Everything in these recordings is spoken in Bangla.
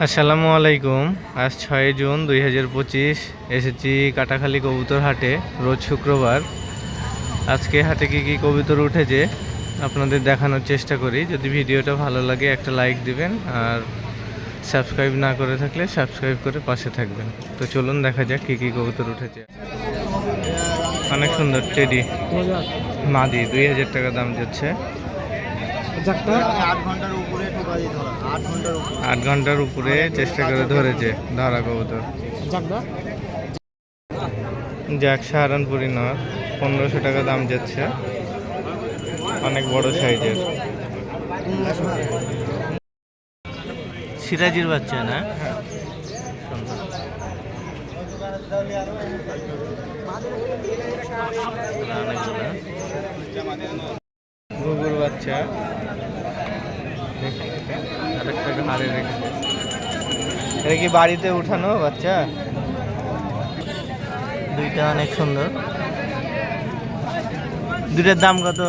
আসসালামু আলাইকুম। আজ 6 জুন 2025 এসেছি কাটাখালী কবুতর হাটে। রোজ শুক্রবার। আজকে হাটে কি কবুতর উঠেছে আপনাদের দেখানোর চেষ্টা করি। যদি ভিডিওটা ভালো লাগে একটা লাইক দিবেন, আর সাবস্ক্রাইব না করে থাকলে সাবস্ক্রাইব করে পাশে থাকবেন। তো চলুন দেখা যাক কি কবুতর উঠেছে। অনেক সুন্দর টেডি মাদি, 2000 টাকা দাম যাচ্ছে। 8 ঘন্টার উপরে চেষ্টা করে ধরেছে ধরা কবুতর। যাক সাহারানপুরি নর, 1500 টাকা দাম যাচ্ছে। অনেক বড় সাইজের সিরাজির বাচ্চা না? গুগুর বাচ্চা আরেকটাকে হারে রেখেছে। এটা কি বাড়িতে উঠানো বাচ্চা? দুইটা অনেক সুন্দর। দুইটার দাম কত?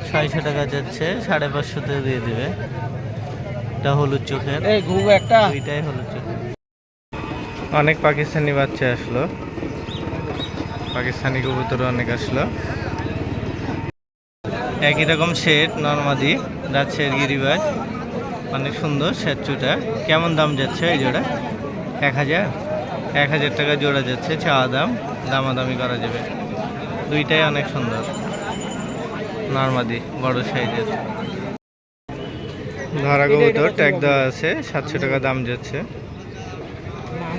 600 টাকা যাচ্ছে, 550-তে দিয়ে দিবে। এটা হলুদ চোখের, দুইটাই হলুদ চোখের। অনেক পাকিস্তানি বাচ্চা আসলো, পাকিস্তানি কবুতর অনেক আসলো। একই রকম শেড নর্মাদি, রাজশাহীর গিরিবাজ, অনেক সুন্দর স্যাচুটা। কেমন দাম যাচ্ছে এই জোড়া? 1000 টাকা জোড়া যাচ্ছে। চাওয়া দাম, দামাদামি করা যাবে। দুইটাই অনেক সুন্দর নর্মাদি, বড় সাইজের। ধরা কবুতর ট্যাগ দেওয়া আছে, 700 টাকা দাম যাচ্ছে।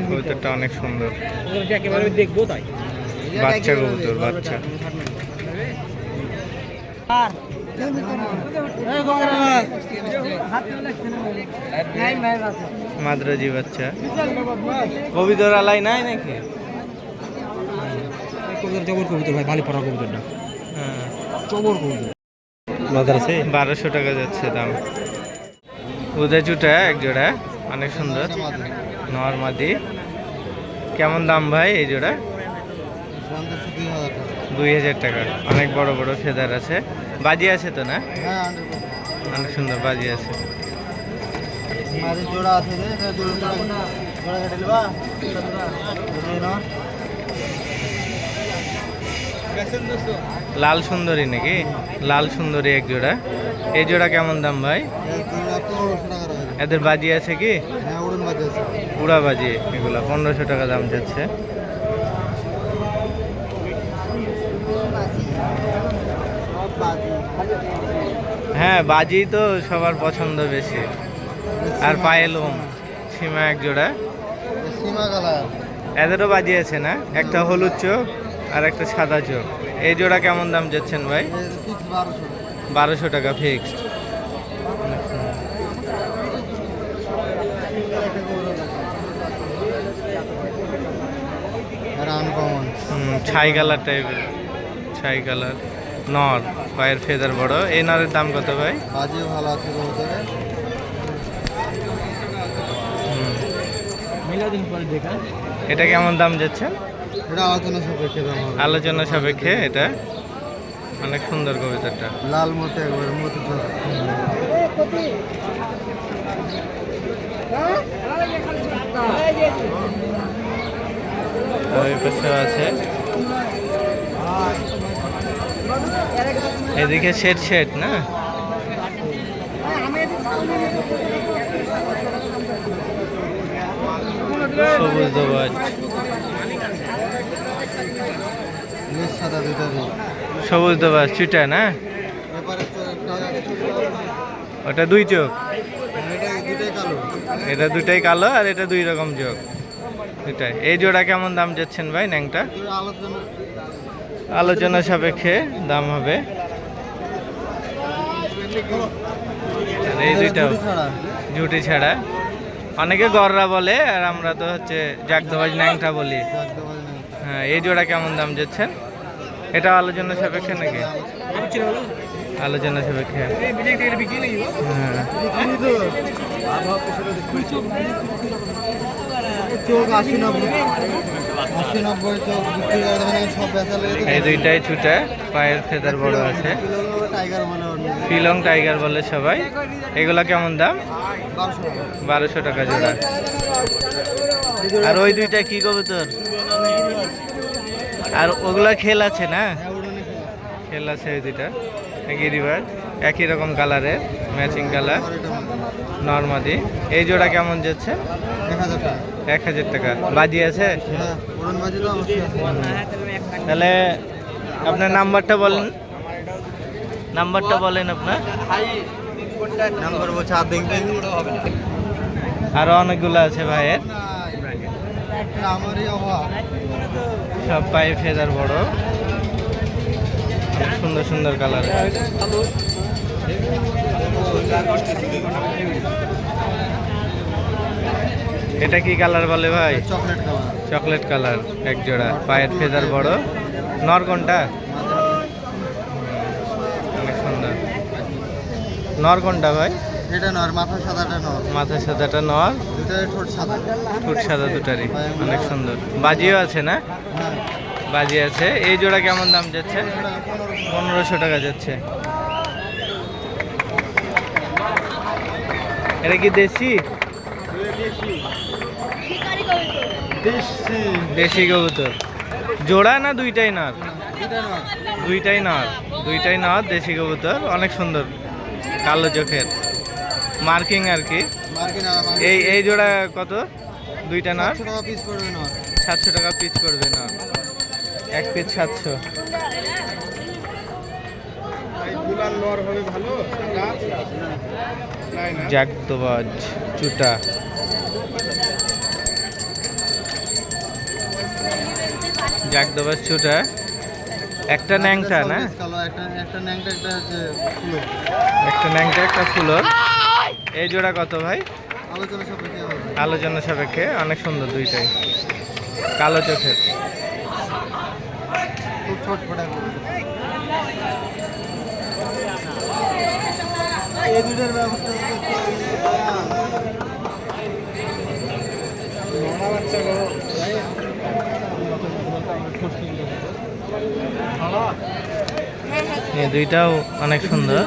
কবুতরটা অনেক সুন্দর, বাচ্চা কবুতর, বাচ্চা। মাদ্রাজি বাচ্চা। কবিতর আলাই নাই নাকি? কবুতর ভাই, ভালো পড়া কবুতরটা। হ্যাঁ, 1200 টাকা যাচ্ছে দাম। উদয় চুটা এক জোড়া, অনেক সুন্দর নরমাদি। কেমন দাম ভাই এই জোড়া? 2000 টাকা। অনেক বড় বড় ফেদার আছে। বাজি আছে তো না? অনেক সুন্দর বাজি আছে। লাল সুন্দরী নাকি? লাল সুন্দরী এক জোড়া। এই জোড়া কেমন দাম ভাই? এদের বাজি আছে কি? উড়া বাজি, এগুলা 1500 টাকা দাম যাচ্ছে। হ্যাঁ, বাজি তো সবার পছন্দ বেশি। আর পায়ে লোম, সীমা এক জোড়া। এদেরও বাজি আছে না? একটা হলুদ চোখ আর একটা সাদা চোখ। এই জোড়া কেমন দাম যাচ্ছেন ভাই? 1200 টাকা ফিক্সড। ছাই কালার টাইপের, ছাই কালার নর, পায়ের ফেদার বড়। এই নরের দাম কত ভাই? বাজিও ভালো আছে। এটা কেমন দাম যাচ্ছে? আলোচনা সাপেক্ষে। এটা অনেক সুন্দর কবিতাটা, লাল মতো একবার মতো। ওই পাশে আছে, এদিকে শেড না? সবুজ দোবাজ, সবুজ দোবাজ চুটা না? ওটা দুই চোখ, এটা দুটাই কালো, আর এটা দুই রকম চোখ দুটাই। এই জোড়া কেমন দাম যাচ্ছেন ভাই? ন্যাংটা আলোচনা সাপেক্ষে দাম হবে। এই দুইটাও ঝুটি ছাড়া। অনেকে গররা বলে, আর আমরা তো হচ্ছে জাগদবাজ ন্যাংটা বলি। হ্যাঁ, এই জোড়া কেমন দাম যাচ্ছেন? এটা আলোচনা সাপেক্ষে নাকি? আলোচনা সাপেক্ষে। হ্যাঁ, এই দুইটাই ছুটে, পায়ের ফেদার বড় আছে। শিলং টাইগার বলে সবাই। এগুলা কেমন দাম? 1200 টাকা জোড়া। আর ওই দুইটা কি কবুতর? আর ওগুলা খেল আছে না? খেল আছে ওই দুইটা গিরিবাজ, একই রকম কালারের, ম্যাচিং কালার, নর্মাদি। এই জোড়া কেমন যাচ্ছে? 1000 টাকা। বাজি আছে? তাহলে আপনার নাম্বারটা বলেন, নাম্বারটা বলেন আপনার। নাম্বার বলছে আর দেখবেন আরো অনেকগুলো আছে ভাইয়ের, আমারই অভাব। সব পায়ে ফেদার বড়, অনেক সুন্দর সুন্দর কালার। এটা কি কালার বলে ভাই? Chocolate colour. চকলেট কালার, এক জোড়া, পায়ের ফেদার বড়। নর কোনটা? অনেক সুন্দর। নর কোনটা ভাই? এটা নর, মাথা সাদাটা নর। মাথা সাদাটা নর, দুটাই ঠোঁট সাদা। ঠোঁট সাদা দুটারই, অনেক সুন্দর। বাজিও আছে না? হ্যাঁ, বাজি আছে। এই জোড়া কেমন দাম যাচ্ছে? 1500 টাকা যাচ্ছে। এটা কি দেশি? দেশি কবুতর। জোড়া না দুইটাই নর? দুইটাই নর, দুইটাই নর, দেশি কবুতর, অনেক সুন্দর, কালো চোখের, মার্কিং আর কি। এই জোড়া কত? দুইটা নর 700 টাকা পিস পড়বে নর। 700 টাকা পিস পড়বে নর, এক পিস 700। জাগদোবাজ চুটা, জাগদোবাজ চুটা, একটা ন্যাংটা না? একটা ন্যাংটা, একটা হচ্ছে ফুলো। একটা ন্যাংটা একটা ফুলোর। এই জোড়া কত ভাই? আলোচনা সাপেক্ষে হবে। আলোচনা সাপেক্ষে, অনেক সুন্দর দুইটাই, কালো চোখের। খুব ছোট ফোটা। এই দুটোর ব্যবস্থা এই দুইটাও অনেক সুন্দর।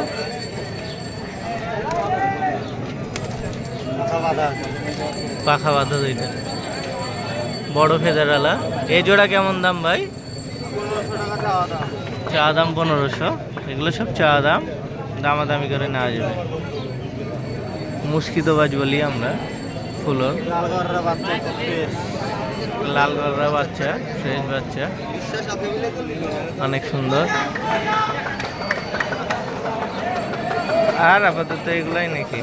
পাখা বাঁধা দুইটা, বড় ফেদারওয়ালা। এই জোড়া কেমন দাম ভাই? 1500 টাকা চাওয়া দাম। চা দাম 1500। এগুলো সব চা দাম, দামাদামি করে নেওয়া যাবে। মুস্কিতোবাজ বলি আমরা, ফুলোর। লাল গররা বাচ্চা ফ্রেশ। লাল গররা বাচ্চা, ফ্রেশ বাচ্চা, অনেক সুন্দর। আর আপাতত এগুলাই নাকি?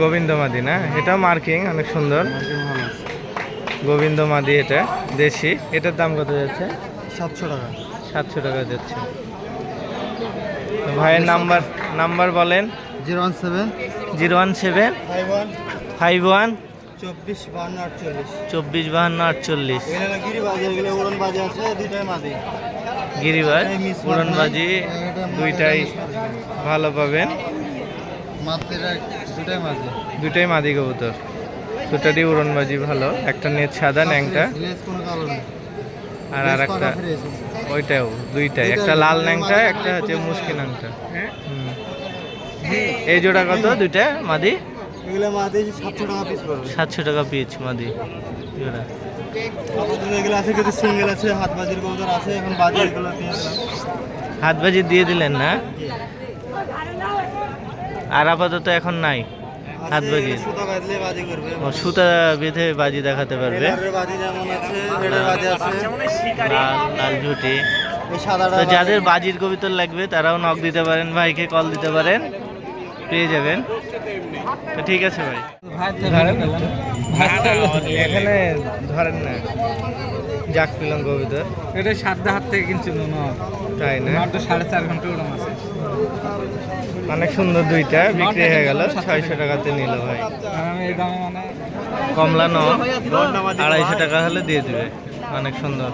গোবিন্দ মাদি না? এটা মার্কিং, অনেক সুন্দর। গোবিন্দ মাদি, এটা দেশি। এটার দাম কত যাচ্ছে? 700 টাকা। 700 টাকা যাচ্ছে। তো ভাইয়ের নাম্বার বলেন। 017 017 51 24 52 48। 24 52 48। এগুলো গিরিবাজ, এগুলো উড়ন বাজে আছে, দুইটাই মাদি। গিরিবাজ, উড়নবাজি দুইটাই ভালো পাবেন। মাত্রা দুটাই মাদি। দুইটাই মাদি কবুতর, দুটারই উড়নবাজি ভালো। একটা নেট সাদা ন্যাংটা, লেজ কোনো কালো নেই। আর একটা ওইটাও, দুইটাই, একটা লাল ন্যাংটা, একটা হচ্ছে মুসকি ন্যাংটা। এই জোড়া কত? দুইটা মাদি এগুলো মাদি 700 টাকা পিস পড়বে। 700 টাকা পিস মাদি জোড়া। আপাতত এগুলো আছে, কিছু সিঙ্গেল আছে, হাত বাজির কবুতর আছে। এখন বাজি এগুলো দিয়ে দিলাম। হাতবাজি দিয়ে দিলেন না? আর আপাতত এখন নাই হাতবাজি? সুতা বাঁধলে বাজি করবে। ও, সুতা বেঁধে বাজি দেখাতে পারবে। এটার বাজি যেমন আছে, এটার বাজি আছে। লাল লাল ঝুটি। এই সাদাটা তো যাদের বাজির কবিতর লাগবে তারাও নক দিতে পারেন, ভাইকে কল দিতে পারেন, পেয়ে যাবেন। তো ঠিক আছে ভাই, এখানে ধরেন না। জাক পিলং কবিতর, এটা 7 হাত থেকে কিনছি না। তাই না? 4.5 ঘন্টা উড়ান আছে। অনেক সুন্দর, দুইটা বিক্রি হয়ে গেল, 600 টাকাতে নিল ভাই। আমি এই দামে মানে কমলা নো 250 টাকা হলে দিয়ে দিবে। অনেক সুন্দর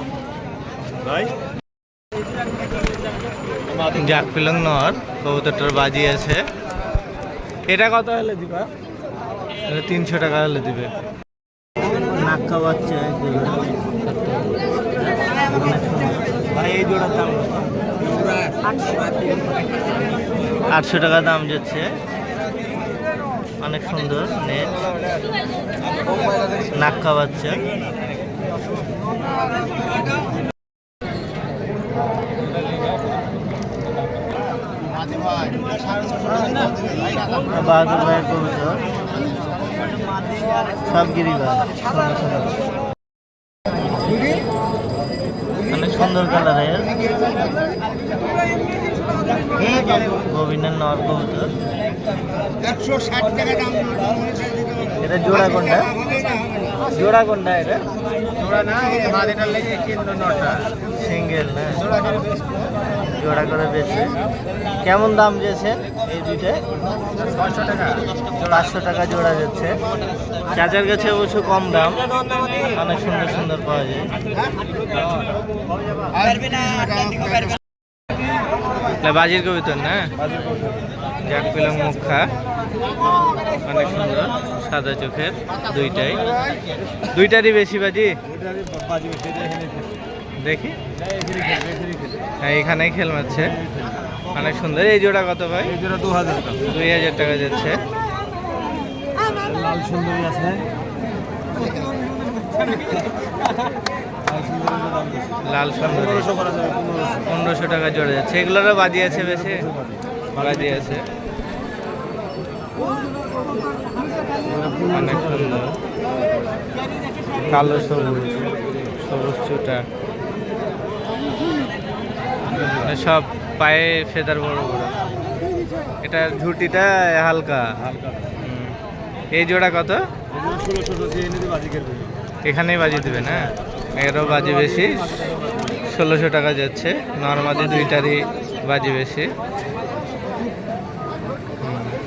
জাক পিলং নর কবুতরটার বাজি আছে। এটা কত হলে দিবা? এটা 300 টাকা হলে দিবে। নাক্কা বাচ্চা ভাই, এই জোড়ার দাম 800 টাকা দাম যাচ্ছে। অনেক সুন্দর নেট নাক্কা বাচ্চা। বাহাদুর ভাইয়ের কবুতর সব গিরিবাজ, অনেক সুন্দর কালারের গোবিন্দের নর কবুতর। 160 টাকা দাম। এটা জোড়া কোনটা? জোড়া কোনটা এটা? জোড়া না, মাদিটার লেগে কিনলো 9টা। সিঙ্গেল না, জোড়া করে বেচে। কেমন দাম দিয়েছেন এই দুইটায়? 500 টাকা। 500 টাকা জোড়া যাচ্ছে। চাচার কাছে অবশ্য কম দাম, অনেক সুন্দর সুন্দর পাওয়া যায়। বাজির কবিতর না, যাক পেলাম মুখা, অনেক সুন্দর সাদা চোখের। দুইটারই বেশি বাজি দেখি। হ্যাঁ, এখানেই খেল মারছে, অনেক সুন্দর। এই জোড়া কত ভাই? এই জোড়া 2000 টাকা। 2000 টাকা যাচ্ছে। লাল সুন্দরী আছে, লাল সুন্দর 1500 টাকা জোড়া যাচ্ছে। এগুলোরও বাজি আছে, বেশি বাজি আছে, অনেক সুন্দর। কালো সবুজ, সবুজ চুটা, সব পায়ে ফেদার বড় বড়। এটা ঝুটিটা হালকা। এই জোড়া কত? 1600 এখানেই বাজি দেবে না, এরও বাজি বেশি। 1600 টাকা যাচ্ছে। নর্মালি দুইটারই বাজি বেশি।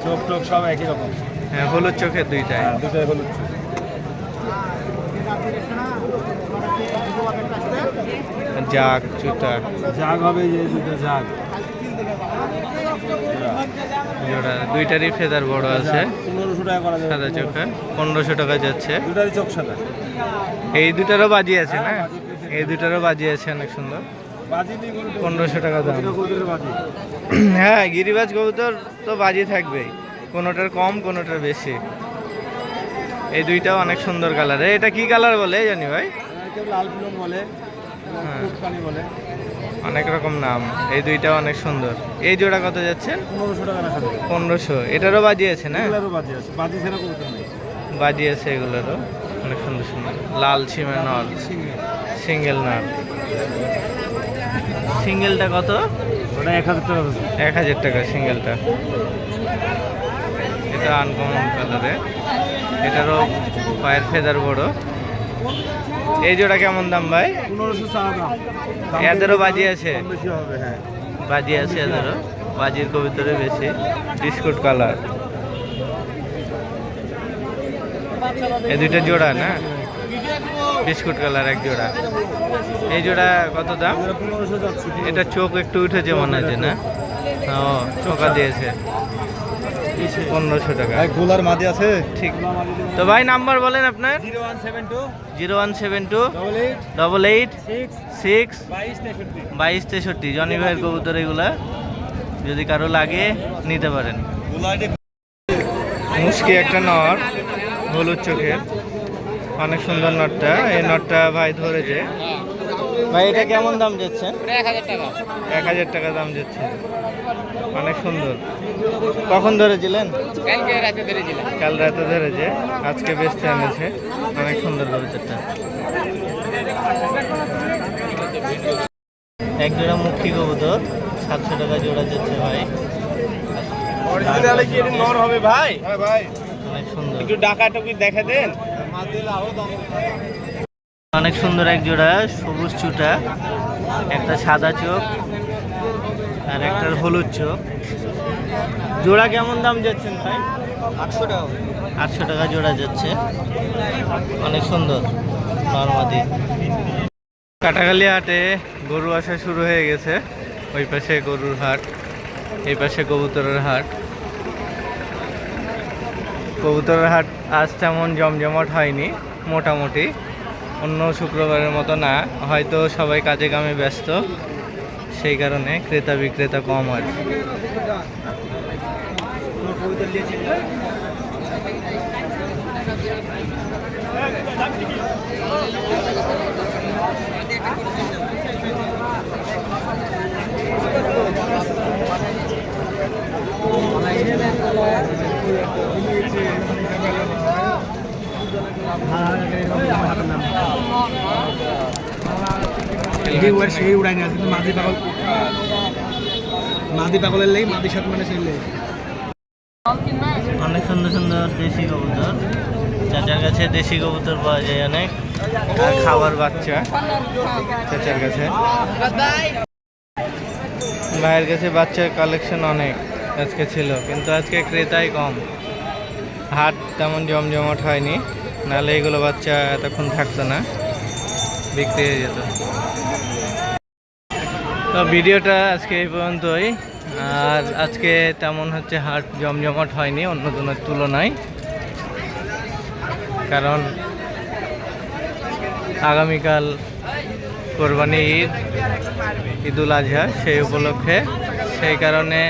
চোখ টোক সব একই রকম। হ্যাঁ, হলুদ চোখের দুইটাই। দুটাই হলুদ। জাগ চুটা, জাগ হবে, যে দুটো জাগ জোড়া দুইটারই ফেদার বড় আছে। 1500 টাকা করা যাবে। সাদা চোখে 1500 টাকা যাচ্ছে। দুটারই চোখ সাদা। এই দুটারও বাজি আছে না, এই দুটারও বাজি আছে, অনেক সুন্দর। বাজি দিয়ে 1500 টাকা দাম। বাজি। হ্যাঁ, গিরিবাজ কবুতর তো বাজি থাকবেই, কোনোটার কম কোনোটার বেশি। এই দুইটাও অনেক সুন্দর কালার। এটা কি কালার বলে জানি ভাই? কেউ লাল পিলন বলে, হ্যাঁ। ফুটকানি বলে, অনেক রকম নাম। এই দুইটাও অনেক সুন্দর। এই জোড়া কত যাচ্ছে? 1500 টাকা রাখা যাবে। 1500। এটারও বাজি আছে না? এগুলোরও বাজি আছে, বাজি ছাড়া কবুতর নেই। বাজি আছে এগুলোরও, অনেক সুন্দর সুন্দর। লাল ছিমের নর, সিঙ্গেল নর। সিঙ্গেলটা কত? ওটা 1000 টাকা আছে। 1000 টাকা সিঙ্গেলটা। এটা আনকমন কালারে, এটারও পায়ের ফেদার বড়। এই জোড়া কেমন দাম ভাই? 1500 টাকা দাম। এদেরও বাজি আছে? কম বেশি হবে, হ্যাঁ। বাজি আছে এদেরও, বাজির কবিতরে বেশি। Biscuit colour. এই দুইটা জোড়া না, বিস্কুট কালার এক জোড়া। এই জোড়া কত দাম? 1500 যাচ্ছে। এটা চোখ একটু উঠেছে মনে হচ্ছে না? ও, চোখা দিয়েছে। 1500 টাকা। গোলার মাদি আছে, ঠিক। তো ভাই নাম্বার বলেন আপনার। 0172 0172 88 88 6 22 2263। জনি ভাইয়ের কবুতর এগুলা, যদি কারো লাগে নিতে পারেন। মুশকি একটা নর, হলুদ চোখের, অনেক সুন্দর নটটা। এই নটটা ভাই ধরেছে। ভাই এটা কেমন দাম যাচ্ছে? 1000 টাকা। 1000 টাকা দাম যাচ্ছে, অনেক সুন্দর। কখন ধরেছিলেন? কালকে রাতে ধরেছিলাম। কাল রাতে ধরেছে, আজকে বেচতে এনেছে। অনেক সুন্দর কবুতরটা। এক জোড়া মুখী কবুতর 700 টাকা জোড়া যাচ্ছে ভাই। অরিজিনালে কি এটা নর হবে ভাই? হ্যাঁ ভাই। অনেক সুন্দর, একটু ডাকাটুকি দেখা দেন। অনেক সুন্দর এক জোড়া সবুজ চুটা, একটা সাদা চোখ আর একটা হলুদ চোখ। জোড়া কেমন দাম যাচ্ছেন ভাই? 800 টাকা। 800 টাকা জোড়া যাচ্ছে, অনেক সুন্দর নরমাদি। কাটাখালী হাটে গরু আসা শুরু হয়ে গেছে। ওই পাশে গরুর হাট, এই পাশে কবুতরের হাট। কবুতরের হাট আজ তেমন জমজমাট হয়নি, মোটামুটি অন্য শুক্রবারের মতো না, হয়তো সবাই কাজে কামে ব্যস্ত, সেই কারণে ক্রেতা বিক্রেতা কম আর কি। সেই উড়াই নিয়ে কিন্তু মাদি পাগলের লেগে মাদি সাথে মানে সেই লেগে অনেক সুন্দর সুন্দর দেশি কবুতর, চাচার কাছে দেশি কবুতর পাওয়া যায় অনেক, আর খাবার বাচ্চা চাচার কাছে। ভাইয়ের কাছে বাচ্চার কালেকশন অনেক আজকে ছিল, কিন্তু আজকে ক্রেতাই কম, হাট তেমন জমজমাট হয়নি, নাহলে এগুলো বাচ্চা এতক্ষণ থাকতো না, বিক্রি হয়ে যেত। তো ভিডিওটা আজকে এই পর্যন্তই। আর আজকে তেমন হচ্ছে হাট জমজমাট হয়নি অন্য দিনের তুলনায়, কারণ আগামীকাল কোরবানি ঈদ, ঈদুল আজহা, সেই উপলক্ষে, সেই কারণে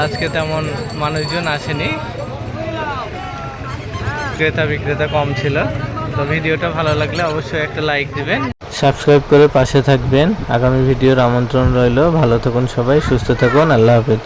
আজকে তেমন মানুষজন আসেনি, ক্রেতা বিক্রেতা কম ছিল। তো ভিডিওটা ভালো লাগলে অবশ্যই একটা লাইক দিবেন, সাবস্ক্রাইব করে পাশে থাকবেন। আগামী ভিডিওর আমন্ত্রণ রইল। ভালো থাকুন সবাই, সুস্থ থাকুন, আল্লাহ হাফেজ।